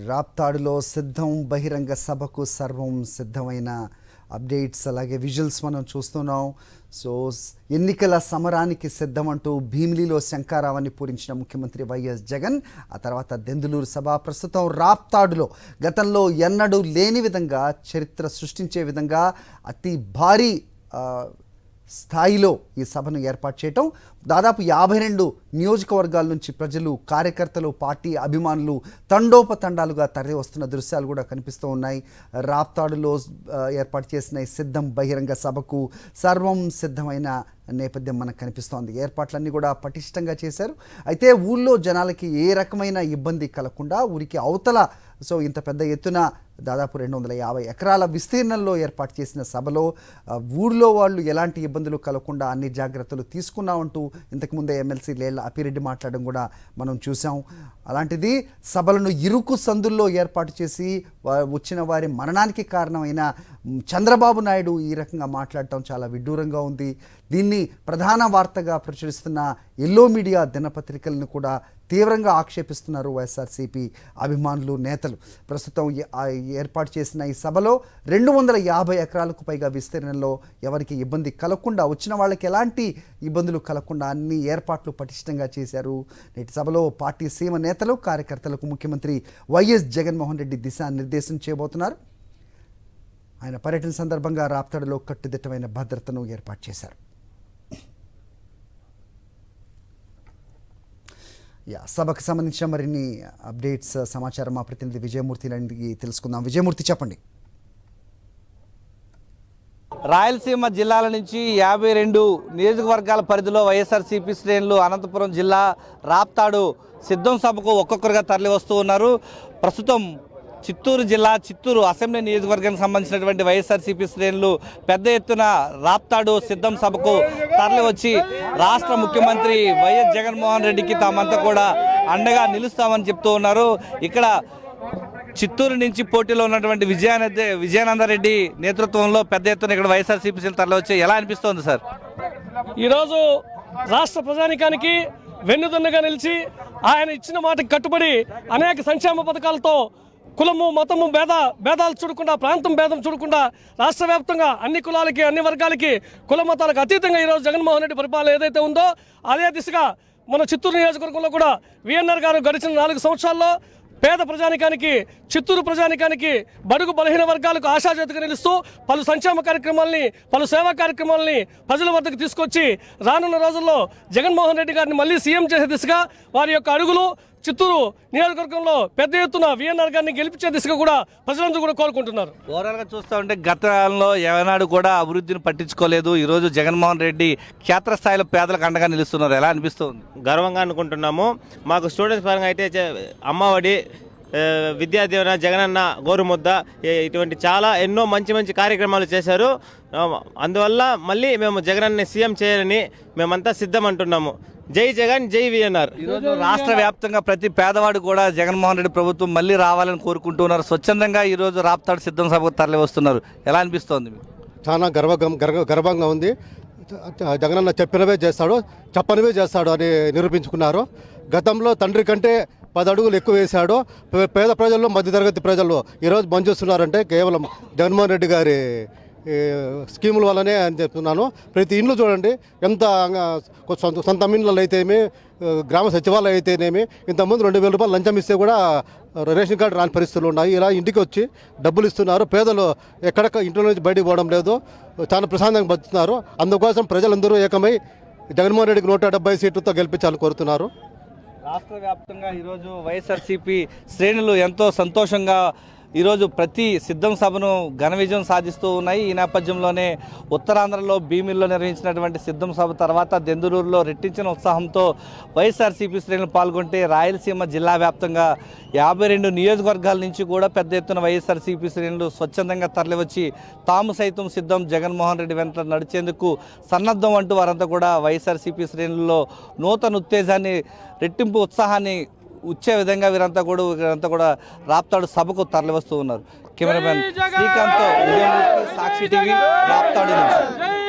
రాప్తాడులో సిద్ధం బహిరంగ సభకు సర్వం సిద్ధమైన అప్డేట్స్ అలాగే విజువల్స్ మనం చూస్తున్నాం. సో ఎన్నికల సమరానికి సిద్ధమంటూ భీమిలిలో శంఖారావాన్ని పూరించిన ముఖ్యమంత్రి వైఎస్ జగన్. ఆ తర్వాత దెందులూరు సభ. ప్రస్తుతం రాప్తాడులో గతంలో ఎన్నడూ లేని విధంగా చరిత్ర సృష్టించే విధంగా అతి భారీ స్థాయిలో ఈ సభను ఏర్పాటు చేయటం. దాదాపు 52 నియోజకవర్గాల నుంచి ప్రజలు, కార్యకర్తలు, పార్టీ అభిమానులు తండోపతండాలుగా తరలి వస్తున్న దృశ్యాలు కూడా కనిపిస్తూ ఉన్నాయి. రాప్తాడులో ఏర్పాటు చేసిన ఈ సిద్ధం బహిరంగ సభకు సర్వం సిద్ధమైన నేపథ్యం మనకు కనిపిస్తోంది. ఏర్పాట్లన్నీ కూడా పటిష్టంగా చేశారు. అయితే ఊళ్ళో జనాలకి ఏ రకమైన ఇబ్బంది కలగకుండా ఊరికి అవతల ఇంత పెద్ద ఎత్తున దాదాపు 250 ఎకరాల విస్తీర్ణంలో ఏర్పాటు చేసిన సభలో ఊళ్ళో వాళ్ళు ఎలాంటి ఇబ్బందులు కలగకుండా అన్ని జాగ్రత్తలు తీసుకున్నామంటూ ఇంతకుముందే ఎమ్మెల్సీ లేళ్ల అప్పిరెడ్డి మాట్లాడడం కూడా మనం చూసాం. అలాంటిది సభలను ఇరుకు సందుల్లో ఏర్పాటు చేసి వచ్చిన వారి మరణానికి కారణమైన చంద్రబాబు నాయుడు ఈ రకంగా మాట్లాడటం చాలా విడ్డూరంగా ఉంది. దీన్ని ప్రధాన వార్తగా ప్రచురిస్తున్న ఎల్లో మీడియా దినపత్రికలను కూడా తీవ్రంగా ఆక్షేపిస్తున్నారు వైఎస్ఆర్సీపీ అభిమానులు, నేతలు. ప్రస్తుతం ఏర్పాటు చేసిన ఈ సభలో 250 ఎకరాలకు పైగా విస్తీర్ణంలో ఎవరికి ఇబ్బంది కలగకుండా, వచ్చిన వాళ్ళకి ఎలాంటి ఇబ్బందులు కలగకుండా అన్ని ఏర్పాట్లు పటిష్టంగా చేశారు. నేటి సభలో పార్టీ సీమ నేతలు, కార్యకర్తలకు ముఖ్యమంత్రి వైఎస్ జగన్మోహన్ రెడ్డి దిశానిర్దేశం చేయబోతున్నారు. ఆయన పర్యటన సందర్భంగా రాప్తాడులో కట్టుదిట్టమైన భద్రతను ఏర్పాటు చేశారు. సభకు సంబంధించిన మరిన్ని అప్డేట్స్, సమాచారం మా ప్రతినిధి విజయమూర్తి అడిగి తెలుసుకుందాం. విజయమూర్తి, చెప్పండి. రాయలసీమ జిల్లాల నుంచి 52 నియోజకవర్గాల పరిధిలో వైఎస్ఆర్సీపీ శ్రేణులు అనంతపురం జిల్లా రాప్తాడు సిద్ధం సభకు ఒక్కొక్కరుగా తరలి వస్తూ ఉన్నారు. ప్రస్తుతం చిత్తూరు జిల్లా చిత్తూరు అసెంబ్లీ నియోజకవర్గానికి సంబంధించినటువంటి వైఎస్ఆర్సీపీ శ్రేణులు పెద్ద ఎత్తున రాప్తాడు సిద్ధం సభకు తరలి వచ్చి రాష్ట్ర ముఖ్యమంత్రి వైఎస్ జగన్మోహన్ రెడ్డికి తామంతా కూడా అండగా నిలుస్తామని చెప్తూ ఉన్నారు. ఇక్కడ చిత్తూరు నుంచి పోటీలో ఉన్నటువంటి విజయానందరెడ్డి నేతృత్వంలో పెద్ద ఎత్తున ఇక్కడ వైఎస్ఆర్సీపీ తరలి వచ్చి ఎలా అనిపిస్తోంది సార్? ఈరోజు రాష్ట్ర ప్రజానికానికి వెన్నుదన్నుగా నిలిచి ఆయన ఇచ్చిన మాటకి కట్టుబడి అనేక సంక్షేమ పథకాలతో కులము, మతము భేదాలు చూడకుండా, ప్రాంతం భేదం చూడకుండా రాష్ట్ర వ్యాప్తంగా అన్ని కులాలకి, అన్ని వర్గాలకి, కుల మతాలకు అతీతంగా ఈరోజు జగన్మోహన్ రెడ్డి పరిపాలన ఏదైతే ఉందో అదే దిశగా మన చిత్తూరు నియోజకవర్గంలో కూడా విఎన్ఆర్ గారు గడిచిన 4 సంవత్సరాల్లో పేద ప్రజానికానికి, చిత్తూరు ప్రజానికానికి, బడుగు బలహీన వర్గాలకు ఆశాజ్యోతిగా నిలుస్తూ పలు సంక్షేమ కార్యక్రమాలని, పలు సేవా కార్యక్రమాలని ప్రజల వద్దకు తీసుకొచ్చి రానున్న రోజుల్లో జగన్మోహన్ రెడ్డి గారిని మళ్ళీ సీఎం చేసే దిశగా వారి యొక్క అడుగులు చిత్తూరు నియోజకవర్గంలో పెద్ద ఎత్తున విఎన్ఆర్ గారిని గెలిపించే దిశగా కూడా ప్రజలందరూ కూడా కోరుకుంటున్నారు. ఓవరాల్గా చూస్తూ ఉంటే గతంలో ఏనాడు కూడా అభివృద్ధిని పట్టించుకోలేదు. ఈరోజు జగన్మోహన్ రెడ్డి క్షేత్రస్థాయిలో పేదలకు అండగా నిలుస్తున్నారు. ఎలా అనిపిస్తుంది? గర్వంగా అనుకుంటున్నాము. మాకు స్టూడెంట్స్ పరంగా అయితే అమ్మఒడి, విద్యా దీవెన, జగనన్న గోరుముద్ద, ఇటువంటి చాలా ఎన్నో మంచి కార్యక్రమాలు చేశారు. అందువల్ల మళ్ళీ మేము జగనన్ని సీఎం చేయాలని మేమంతా సిద్ధం అంటున్నాము. జై జగన్, జై విఎన్ఆర్. ఈరోజు రాష్ట్ర వ్యాప్తంగా ప్రతి పేదవాడు కూడా జగన్మోహన్ రెడ్డి ప్రభుత్వం మళ్ళీ రావాలని కోరుకుంటున్నారు. స్వచ్ఛందంగా ఈరోజు రాప్తాడు సిద్ధం సభకు తరలి వస్తున్నారు. ఎలా అనిపిస్తోంది? చాలా గర్వంగా ఉంది. జగనన్న చెప్పినవే చేస్తాడు, చెప్పనివే చేస్తాడు అని నిరూపించుకున్నారు. గతంలో తండ్రి కంటే 10 అడుగులు ఎక్కువ వేశాడు. పేద ప్రజల్లో, మధ్యతరగతి ప్రజల్లో ఈరోజు బంధిస్తున్నారంటే కేవలం జగన్మోహన్ రెడ్డి గారి స్కీముల వల్లనే అని చెప్తున్నాను. ప్రతి ఇండ్లు చూడండి, ఎంత సొంత ఇండ్లలో అయితేనేమి, గ్రామ సచివాలయం అయితేనేమి, ఇంతకుముందు 2000 రూపాయలు లంచం ఇస్తే కూడా రేషన్ కార్డు రాని పరిస్థితులు ఉన్నాయి. ఇలా ఇంటికి వచ్చి డబ్బులు ఇస్తున్నారు. పేదలు ఎక్కడెక్కడ ఇంట్లో నుంచి బయటికి పోవడం లేదు, చాలా ప్రశాంతంగా బతుకుతున్నారు. అందుకోసం ప్రజలందరూ ఏకమై జగన్మోహన్ రెడ్డికి 170 సీట్లతో గెలిపించాలని కోరుతున్నారు. రాష్ట్ర వ్యాప్తంగా ఈరోజు వైఎస్ఆర్సీపీ శ్రేణులు ఎంతో సంతోషంగా ఈరోజు ప్రతి సిద్ధం సభను ఘన విజయం సాధిస్తూ ఉన్నాయి. ఈ నేపథ్యంలోనే ఉత్తరాంధ్రలో భీమిల్లో నిర్వహించినటువంటి సిద్ధం సభ తర్వాత దెందులూరులో రెట్టించిన ఉత్సాహంతో వైఎస్ఆర్సీపీ శ్రేణులు పాల్గొంటే రాయలసీమ జిల్లా వ్యాప్తంగా 52 నియోజకవర్గాల నుంచి కూడా పెద్ద ఎత్తున వైఎస్ఆర్సీపీ శ్రేణులు స్వచ్ఛందంగా తరలివచ్చి తాము సైతం సిద్ధం, జగన్మోహన్ రెడ్డి వెంట నడిచేందుకు సన్నద్ధం అంటూ వారంతా కూడా వైఎస్ఆర్సీపీ శ్రేణుల్లో నూతన ఉత్తేజాన్ని, రెట్టింపు ఉత్సాహాన్ని వచ్చే విధంగా వీరంతా కూడా రాప్తాడు సభకు తరలి వస్తూ ఉన్నారు. కెమెరామెన్ శ్రీకాంత్, సాక్షి టీవీ, రాప్తాడు నుంచి.